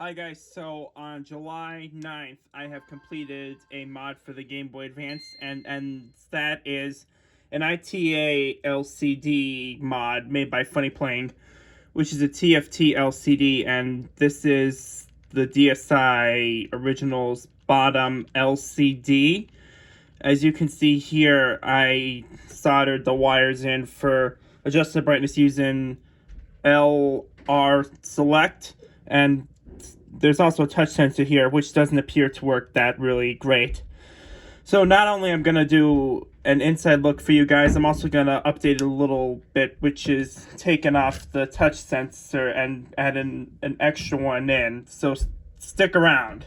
Hi guys, so on July 9th, I have completed a mod for the Game Boy Advance, and that is an ITA LCD mod made by FunnyPlaying, which is a TFT LCD, and this is the DSi Originals bottom LCD. As you can see here, I soldered the wires in for adjusted brightness using LR Select, and there's also a touch sensor here, which doesn't appear to work that really great. So not only I'm going to do an inside look for you guys, I'm also going to update it a little bit, which is taking off the touch sensor and adding an extra one in. So stick around.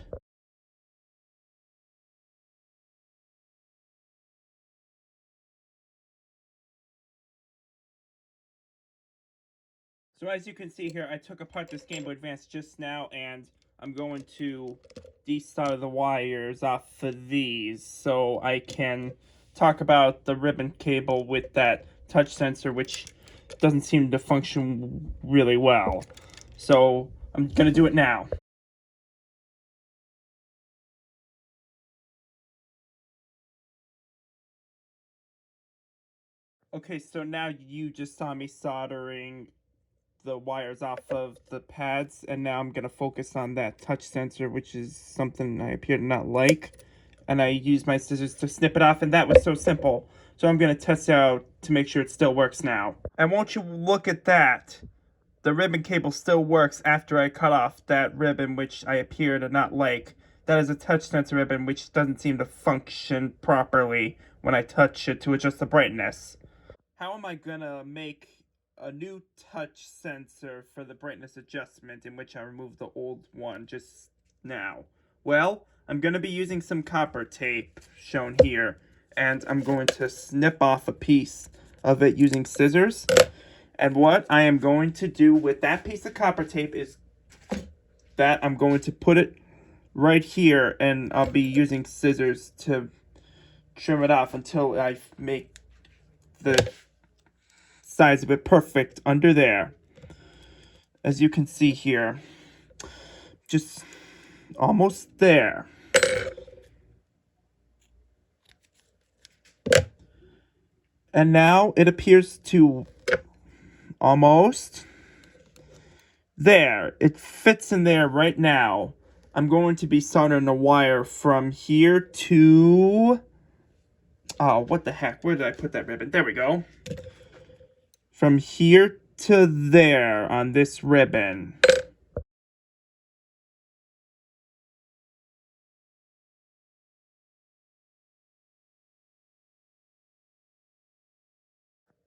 So as you can see here, I took apart this Game Boy Advance just now, and I'm going to desolder the wires off of these so I can talk about the ribbon cable with that touch sensor, which doesn't seem to function really well. So I'm going to do it now. Okay, so now you just saw me soldering the wires off of the pads, and now I'm going to focus on that touch sensor, which is something I appear to not like. And I used my scissors to snip it off, and that was so simple. So I'm going to test it out to make sure it still works now. And won't you look at that? The ribbon cable still works after I cut off that ribbon, which I appear to not like. That is a touch sensor ribbon, which doesn't seem to function properly when I touch it to adjust the brightness. How am I gonna make a new touch sensor for the brightness adjustment in which I removed the old one just now? Well, I'm gonna be using some copper tape shown here, and I'm going to snip off a piece of it using scissors. And what I am going to do with that piece of copper tape is that I'm going to put it right here, and I'll be using scissors to trim it off until I make the size of it perfect under there. As you can see here, just almost there. And now it appears to almost there. It fits in there right now. I'm going to be soldering a wire from here to... Oh, what the heck? Where did I put that ribbon? There we go. From here to there on this ribbon.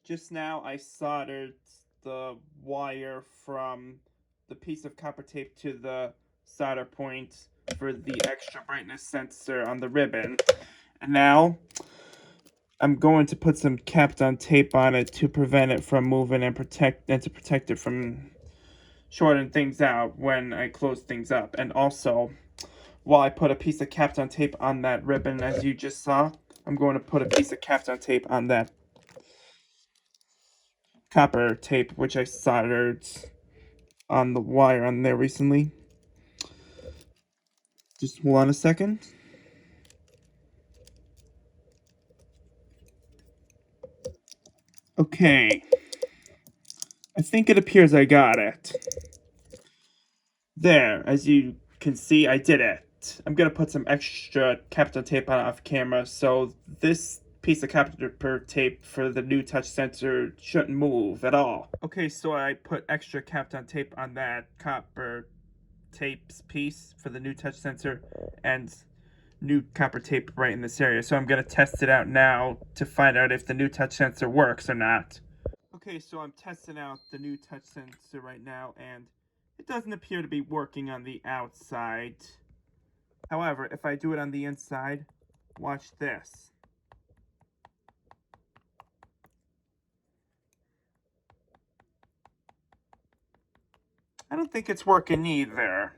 Just now I soldered the wire from the piece of copper tape to the solder point for the extra brightness sensor on the ribbon. And now I'm going to put some Kapton tape on it to prevent it from moving and to protect it from shorting things out when I close things up. And also, while I put a piece of Kapton tape on that ribbon, as you just saw, I'm going to put a piece of Kapton tape on that copper tape, which I soldered on the wire on there recently. Just hold on a second. Okay. I think it appears I got it. There, as you can see, I did it. I'm gonna put some extra Kapton tape on off camera, so this piece of copper tape for the new touch sensor shouldn't move at all. Okay, so I put extra Kapton tape on that copper tapes piece for the new touch sensor, and new copper tape right in this area. So I'm gonna test it out now to find out if the new touch sensor works or not. Okay, so I'm testing out the new touch sensor right now, and it doesn't appear to be working on the outside. However, if I do it on the inside, watch this. I don't think it's working either.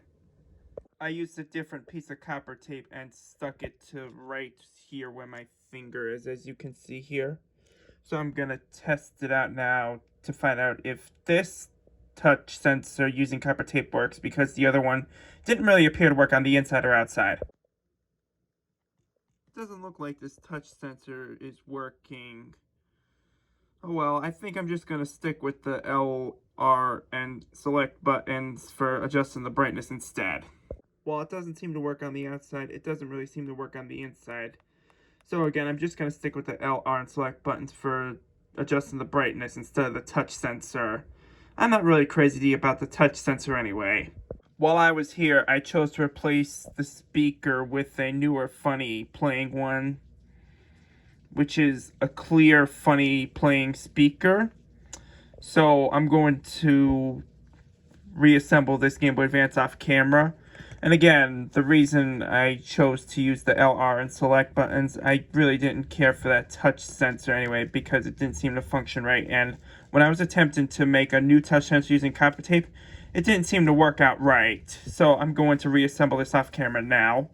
I used a different piece of copper tape and stuck it to right here where my finger is, as you can see here. So I'm gonna test it out now to find out if this touch sensor using copper tape works, because the other one didn't really appear to work on the inside or outside. It doesn't look like this touch sensor is working. Oh well, I think I'm just gonna stick with the L, R, and select buttons for adjusting the brightness instead. While it doesn't seem to work on the outside, it doesn't really seem to work on the inside. So again, I'm just gonna stick with the L, R, and select buttons for adjusting the brightness instead of the touch sensor. I'm not really crazy about the touch sensor anyway. While I was here, I chose to replace the speaker with a newer FunnyPlaying one, which is a clear FunnyPlaying speaker. So I'm going to reassemble this Game Boy Advance off camera. And again, the reason I chose to use the LR and select buttons, I really didn't care for that touch sensor anyway, because it didn't seem to function right. And when I was attempting to make a new touch sensor using copper tape, it didn't seem to work out right. So I'm going to reassemble this off camera now.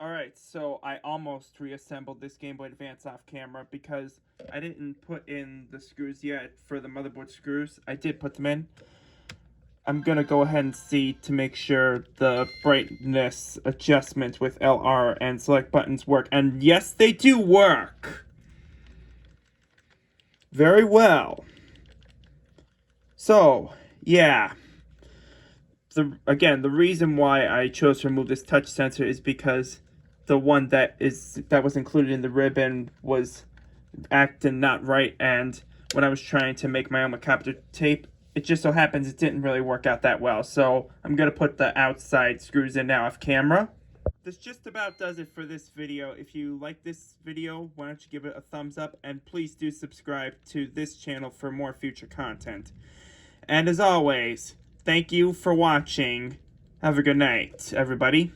Alright, so I almost reassembled this Game Boy Advance off camera because I didn't put in the screws yet for the motherboard screws. I did put them in. I'm gonna go ahead and see to make sure the brightness adjustment with LR and select buttons work. And yes, they do work! Very well. So, yeah. Again, the reason why I chose to remove this touch sensor is because the one that was included in the ribbon was acting not right, and when I was trying to make my own with copper tape, it just so happens it didn't really work out that well. So I'm gonna put the outside screws in now off camera. This just about does it for this video. If you like this video, why don't you give it a thumbs up, and please do subscribe to this channel for more future content. And as always, thank you for watching. Have a good night, everybody.